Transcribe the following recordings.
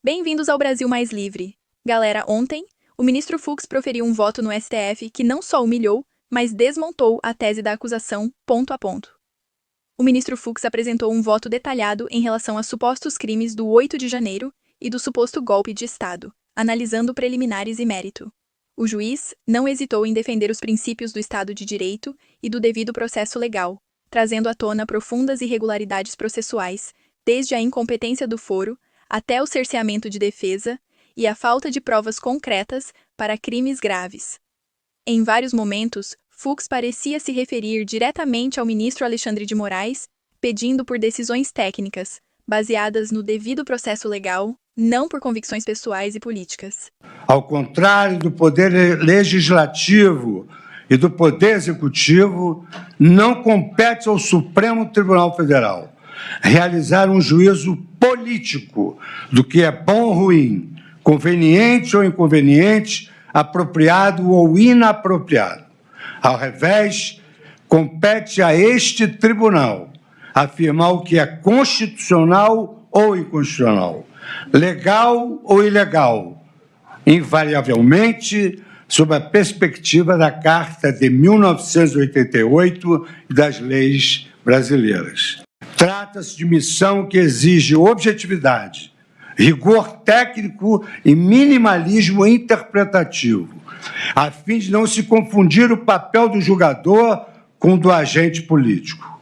Bem-vindos ao Brasil Mais Livre. Galera, ontem, o ministro Fux proferiu um voto no STF que não só humilhou, mas desmontou a tese da acusação ponto a ponto. O ministro Fux apresentou um voto detalhado em relação a supostos crimes do 8 de janeiro e do suposto golpe de Estado, analisando preliminares e mérito. O juiz não hesitou em defender os princípios do Estado de Direito e do devido processo legal, trazendo à tona profundas irregularidades processuais, desde a incompetência do foro até o cerceamento de defesa e a falta de provas concretas para crimes graves. Em vários momentos, Fux parecia se referir diretamente ao ministro Alexandre de Moraes, pedindo por decisões técnicas, baseadas no devido processo legal, não por convicções pessoais e políticas. Ao contrário do Poder Legislativo e do Poder Executivo, não compete ao Supremo Tribunal Federal realizar um juízo político do que é bom ou ruim, conveniente ou inconveniente, apropriado ou inapropriado. Ao revés, compete a este tribunal afirmar o que é constitucional ou inconstitucional, legal ou ilegal, invariavelmente sob a perspectiva da Carta de 1988 e das leis brasileiras. Trata-se de missão que exige objetividade, rigor técnico e minimalismo interpretativo, a fim de não se confundir o papel do julgador com o do agente político.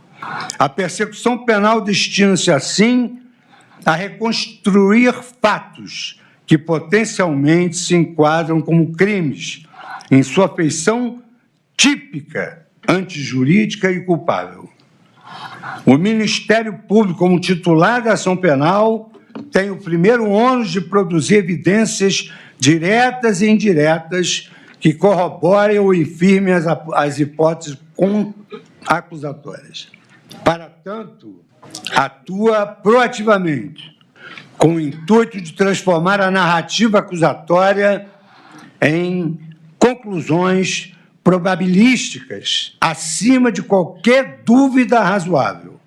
A persecução penal destina-se, assim, a reconstruir fatos que potencialmente se enquadram como crimes, em sua feição típica, antijurídica e culpável. O Ministério Público, como titular da ação penal, tem o primeiro ônus de produzir evidências diretas e indiretas que corroborem ou infirmem as hipóteses acusatórias. Para tanto, atua proativamente, com o intuito de transformar a narrativa acusatória em conclusões probabilísticas, acima de qualquer dúvida razoável.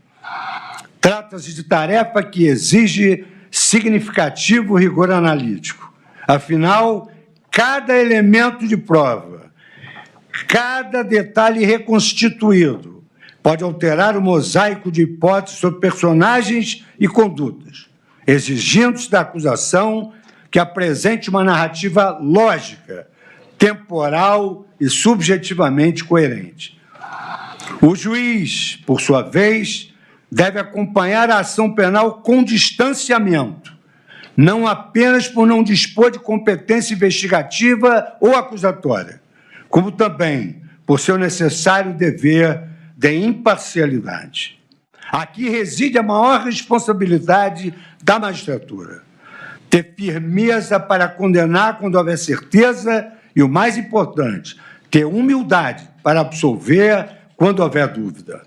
Trata-se de tarefa que exige significativo rigor analítico. Afinal, cada elemento de prova, cada detalhe reconstituído, pode alterar o mosaico de hipóteses sobre personagens e condutas, exigindo-se da acusação que apresente uma narrativa lógica, temporal e subjetivamente coerente. O juiz, por sua vez, deve acompanhar a ação penal com distanciamento, não apenas por não dispor de competência investigativa ou acusatória, como também por seu necessário dever de imparcialidade. Aqui reside a maior responsabilidade da magistratura: ter firmeza para condenar quando houver certeza e, o mais importante, ter humildade para absolver quando houver dúvida.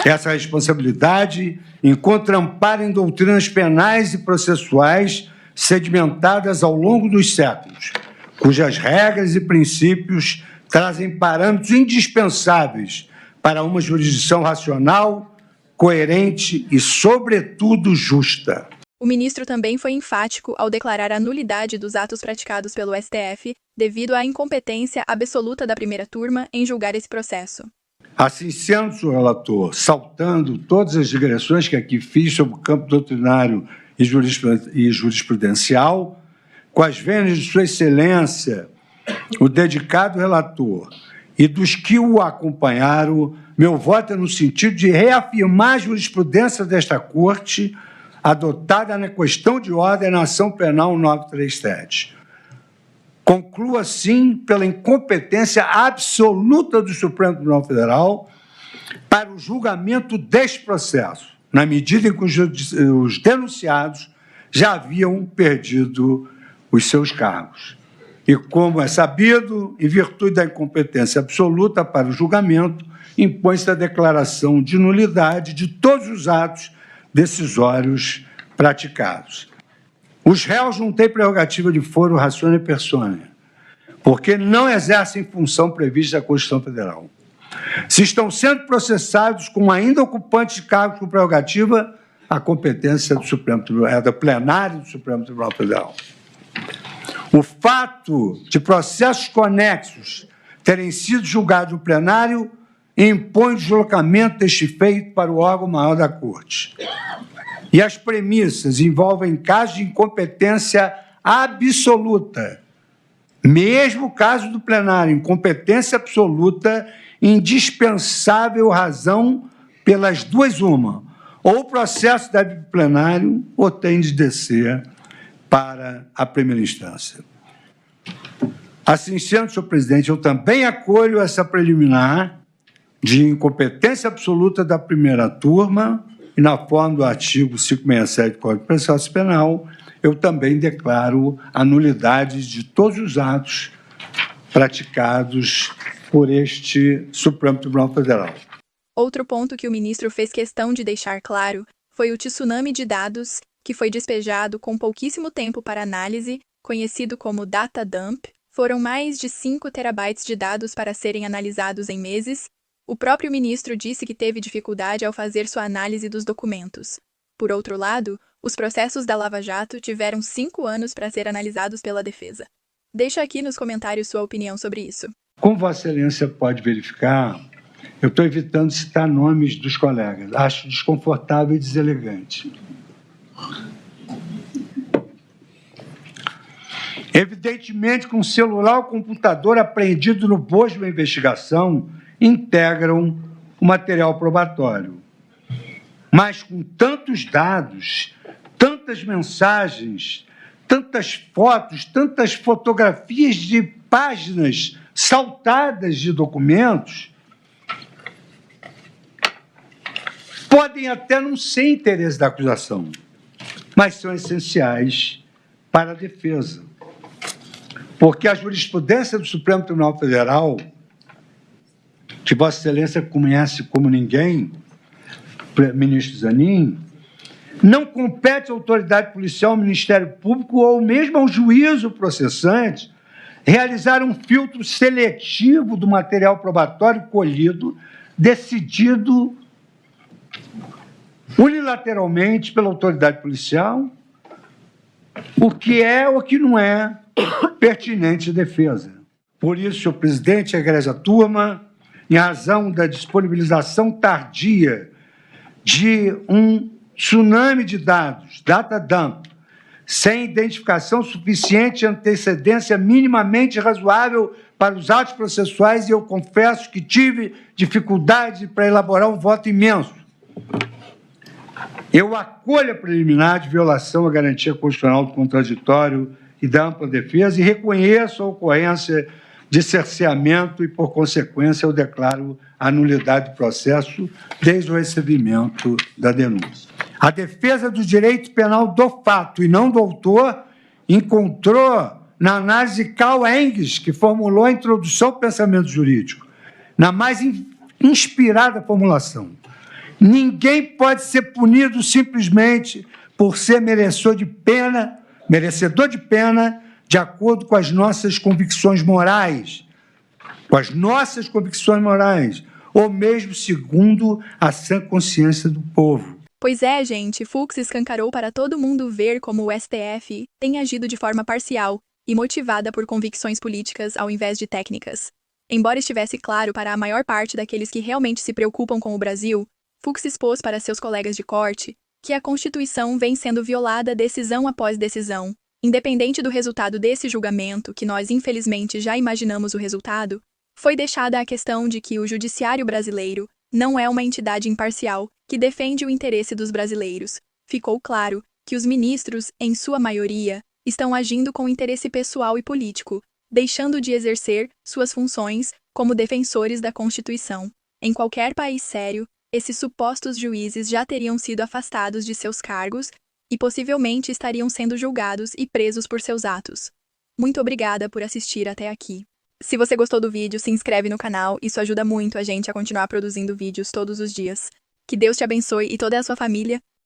Essa responsabilidade encontra amparo em doutrinas penais e processuais sedimentadas ao longo dos séculos, cujas regras e princípios trazem parâmetros indispensáveis para uma jurisdição racional, coerente e, sobretudo, justa. O ministro também foi enfático ao declarar a nulidade dos atos praticados pelo STF devido à incompetência absoluta da primeira turma em julgar esse processo. Assim sendo, senhor relator, saltando todas as digressões que aqui fiz sobre o campo doutrinário e jurisprudencial, com as vênias de sua excelência, o dedicado relator e dos que o acompanharam, meu voto é no sentido de reafirmar a jurisprudência desta Corte adotada na questão de ordem na ação penal 937. Concluo, assim, pela incompetência absoluta do Supremo Tribunal Federal para o julgamento deste processo, na medida em que os denunciados já haviam perdido os seus cargos. E, como é sabido, em virtude da incompetência absoluta para o julgamento, impõe-se a declaração de nulidade de todos os atos decisórios praticados. Os réus não têm prerrogativa de foro ratione persone, porque não exercem função prevista na Constituição Federal. Se estão sendo processados como ainda ocupantes de cargos com prerrogativa, a competência do Supremo Tribunal, do plenário do Supremo Tribunal Federal. O fato de processos conexos terem sido julgados no plenário impõe o deslocamento deste feito para o órgão maior da Corte. E as premissas envolvem casos de incompetência absoluta. Mesmo o caso do plenário, incompetência absoluta, indispensável razão pelas duas uma. Ou o processo deve ir para o plenário ou tem de descer para a primeira instância. Assim sendo, senhor presidente, eu também acolho essa preliminar de incompetência absoluta da primeira turma e, na forma do artigo 567 do Código de Processo Penal, eu também declaro a nulidade de todos os atos praticados por este Supremo Tribunal Federal. Outro ponto que o ministro fez questão de deixar claro foi o tsunami de dados que foi despejado com pouquíssimo tempo para análise, conhecido como data dump. Foram mais de 5 terabytes de dados para serem analisados em meses. O próprio ministro disse que teve dificuldade ao fazer sua análise dos documentos. Por outro lado, os processos da Lava Jato tiveram 5 anos para ser analisados pela defesa. Deixa aqui nos comentários sua opinião sobre isso. Como Vossa Excelência pode verificar, eu estou evitando citar nomes dos colegas. Acho desconfortável e deselegante. Evidentemente que um celular ou computador apreendido no bojo de uma investigação integram o material probatório. Mas com tantos dados, tantas mensagens, tantas fotos, tantas fotografias de páginas saltadas de documentos, podem até não ser interesse da acusação, mas são essenciais para a defesa. Porque a jurisprudência do Supremo Tribunal Federal, que Vossa Excelência conhece como ninguém, ministro Zanin, não compete à autoridade policial, ao Ministério Público ou mesmo ao juízo processante realizar um filtro seletivo do material probatório colhido, decidido unilateralmente pela autoridade policial, o que é ou o que não é pertinente à defesa. Por isso, senhor presidente, a egrégia turma, em razão da disponibilização tardia de um tsunami de dados, data dump, sem identificação suficiente e antecedência minimamente razoável para os atos processuais, e eu confesso que tive dificuldade para elaborar um voto imenso. Eu acolho a preliminar de violação à garantia constitucional do contraditório e da ampla defesa e reconheço a ocorrência de cerceamento e, por consequência, eu declaro a nulidade do processo desde o recebimento da denúncia. A defesa do direito penal do fato e não do autor encontrou na análise Carl Engels, que formulou a introdução ao pensamento jurídico, na mais inspirada formulação. Ninguém pode ser punido simplesmente por ser merecedor de pena, de acordo com as nossas convicções morais, ou mesmo segundo a sã consciência do povo. Pois é, gente, Fux escancarou para todo mundo ver como o STF tem agido de forma parcial e motivada por convicções políticas ao invés de técnicas. Embora estivesse claro para a maior parte daqueles que realmente se preocupam com o Brasil, Fux expôs para seus colegas de corte que a Constituição vem sendo violada decisão após decisão. Independente do resultado desse julgamento, que nós infelizmente já imaginamos o resultado, foi deixada a questão de que o judiciário brasileiro não é uma entidade imparcial que defende o interesse dos brasileiros. Ficou claro que os ministros, em sua maioria, estão agindo com interesse pessoal e político, deixando de exercer suas funções como defensores da Constituição. Em qualquer país sério, esses supostos juízes já teriam sido afastados de seus cargos e possivelmente estariam sendo julgados e presos por seus atos. Muito obrigada por assistir até aqui. Se você gostou do vídeo, se inscreve no canal, isso ajuda muito a gente a continuar produzindo vídeos todos os dias. Que Deus te abençoe e toda a sua família.